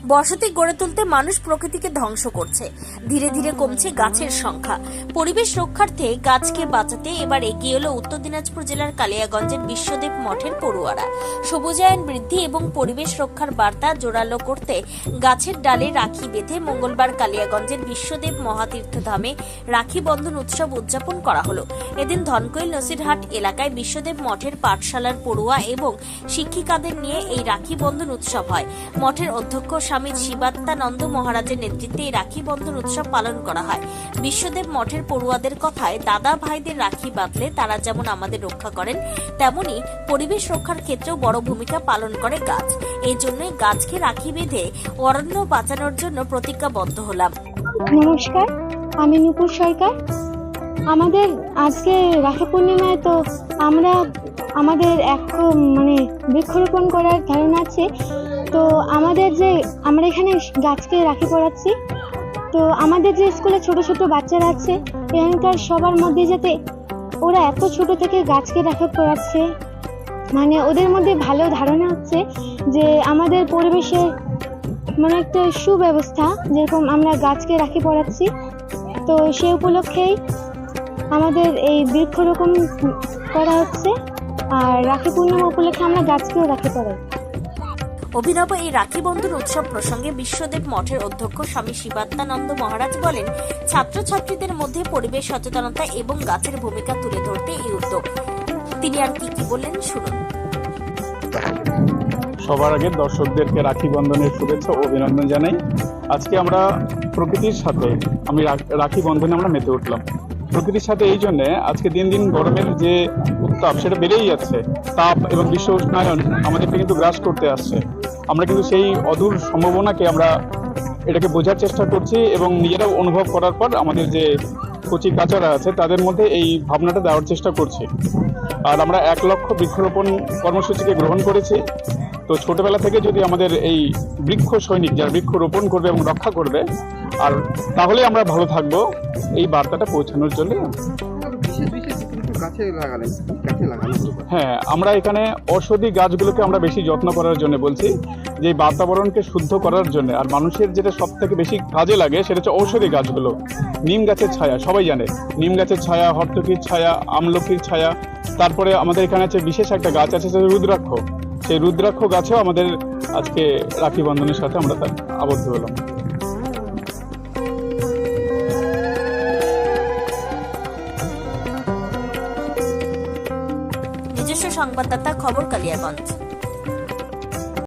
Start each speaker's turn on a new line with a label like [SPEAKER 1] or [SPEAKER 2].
[SPEAKER 1] বসতি গড়ে তুলতে মানুষ প্রকৃতিকে ধ্বংস করছে। ধীরে ধীরে কমছে গাছের সংখ্যা। পরিবেশ রক্ষার্থে গাছকে বাঁচাতে এবার এগিয়ে এলো উত্তর দিনাজপুর জেলার কালিয়াগঞ্জের বিশ্বদেব মঠের পড়ুয়ারা। সবুজায়ন বৃদ্ধি এবং পরিবেশ রক্ষার বার্তা জোরালো করতে গাছের ডালে রাখি বেঁধে মঙ্গলবার কালিয়াগঞ্জের বিশ্বদেব মহাতীর্থধামে রাখি বন্ধন উৎসব উদযাপন করা হলো। এদিন ধনকৈল নসিরহাট এলাকায় বিশ্বদেব মঠের পাঠশালার পড়ুয়া এবং শিক্ষিকাদের নিয়ে এই রাখি বন্ধন উৎসব হয়। মঠের অধ্যক্ষ স্বামী শিবাত্মানন্দ মহারাজের নেতৃত্বে এই রাখি বন্ধন উৎসব পালন করা হয়। বিশ্বদেব মঠের পড়ুয়াদের কথায়, দাদা ভাইদের রাখি বাঁধলে তারা যেমন আমাদের রক্ষা করেন, তেমনি পরিবেশ রক্ষার ক্ষেত্রেও বড় ভূমিকা পালন করে গাছ। এই জন্যই গাছকে রাখি বেঁধে অরণ্য বাঁচানোর জন্য প্রতিজ্ঞাবদ্ধ হলাম।
[SPEAKER 2] নমস্কার, আমি নুপুর সরকার। আমাদের আজকে রাখি পূর্ণিমায় তো আমাদের বৃক্ষরোপণ করার ধারণা আছে। তো আমরা এখানে গাছকে রাখি পরাচ্ছি। তো আমাদের যে স্কুলে ছোট ছোট বাচ্চারা আছে, এখানকার সবার মধ্যে যাতে ওরা এত ছোট থেকে গাছকে রাখি পরাচ্ছে, ওদের মধ্যে ভালো ধারণা হচ্ছে যে আমাদের পরিবেশের একটা সুব্যবস্থা, যেরকম আমরা গাছকে রাখি পরাচ্ছি। তো সেই উপলক্ষেই আমাদের এই বৃক্ষরোপণ করা হচ্ছে। আর রাখি পূর্ণিমা উপলক্ষে আমরা গাছকেও রাখি পরাই।
[SPEAKER 1] অভিনব এই রাখি বন্ধন উৎসব প্রসঙ্গে বিশ্বদেব মঠের অধ্যক্ষ স্বামী শিবাত্মানন্দ মহারাজ বলেন, ছাত্রছাত্রীদের মধ্যে পরিবেশ সচেতনতা এবং গাছের ভূমিকা তুলে ধরতে এই উদ্যোগ। তিনি আর কি বললেন শুনুন।
[SPEAKER 3] সবার আগে দর্শকদেরকে রাখি বন্ধনের শুভেচ্ছা ও অভিনন্দন জানাই। আজকে আমরা প্রকৃতির সাথে রাখি বন্ধনে আমরা মেতে উঠলাম। প্রকৃতির সাথে এই জন্যে আজকে দিন দিন গরমের যে উত্তাপ সেটা বেড়েই যাচ্ছে। তাপ এবং বিশ্ব উষ্ণায়ন আমাদেরকে কিন্তু গ্রাস করতে আসছে। আমরা কিন্তু সেই অদূর সম্ভাবনাকে এটাকে বোঝার চেষ্টা করছি এবং নিজেরাও অনুভব করার পর আমাদের যে কচি কাচারা আছে তাদের মধ্যে এই ভাবনাটা দেওয়ার চেষ্টা করছি। আর আমরা 1 লক্ষ বৃক্ষরোপণ কর্মসূচিকে গ্রহণ করেছি। তো ছোটবেলা থেকে যদি আমাদের এই বৃক্ষ সৈনিক যারা বৃক্ষ রোপণ করবে এবং রক্ষা করবে, আর তাহলে আমরা ভালো থাকবো, এই বার্তাটা পৌঁছানোর জন্য আমরা এখানে ঔষধি গাছগুলোকে আমরা বেশি যত্ন করার জন্য বলছি, যে বাতাবরণকে শুদ্ধ করার জন্য। আর মানুষের যেটা সব থেকে বেশি কাজে লাগে সেটা হচ্ছে ঔষধি গাছগুলো। নিম গাছের ছায়া, সবাই জানে নিম গাছের ছায়া, হর্তকির ছায়া, আমলকির ছায়া। তারপরে আমাদের এখানে আছে বিশেষ একটা গাছ আছে রুদ্রাক্ষ। সেই রুদ্রাক্ষ গাছেও আমাদের আজকে রাখি বন্ধনের সাথে আমরা আবদ্ধ হলাম।
[SPEAKER 1] নিজস্ব সংবাদদাতা, খবর কালিয়াগঞ্জ।